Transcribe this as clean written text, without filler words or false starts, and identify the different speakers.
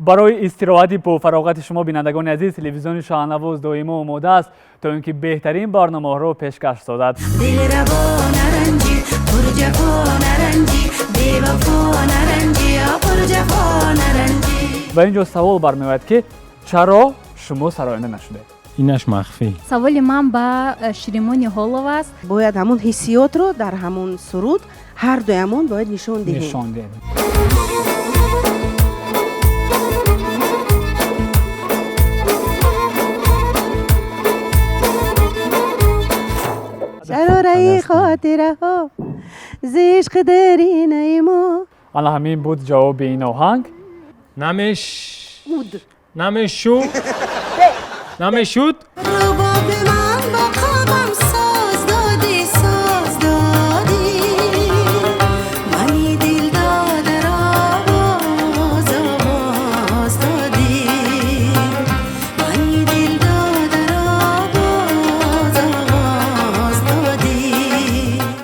Speaker 1: برای استراحت و فراغت شما بینندگان عزیز تلویزیون شاهنواز دائما آماده است تا اینکه بهترین برنامه را پیشکش سازد. و اینجا سوال برمی‌آید که چرا شما سراینده نشدید؟
Speaker 2: اینش مخفی.
Speaker 3: سوال من با شیرینموخ نیخولووا است.
Speaker 4: باید همون حسیات رو در همون سرود هر دویمون باید نشان دهیم.
Speaker 1: نشان دهیم.
Speaker 4: شراره خاطره ها زشق درینه ما.
Speaker 1: الان همین بود جواب این آهنگ.
Speaker 2: نمیشود.